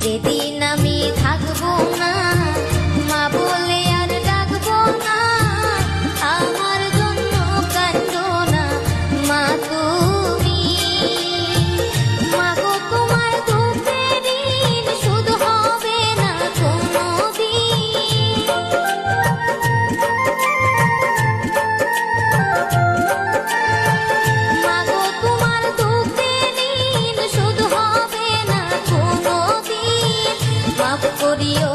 যেদিন আমি থাকবো না, মা বলে আর ডাকবো না, আমার জন্য কাঁদো না মা তুমি। মা গো তোমার দুঃখের দিন শুধু হবে না কোনোদিন। মা গো তোমার দুঃখের দিন শুধু হবে না কোনোদিন। মাফ করিও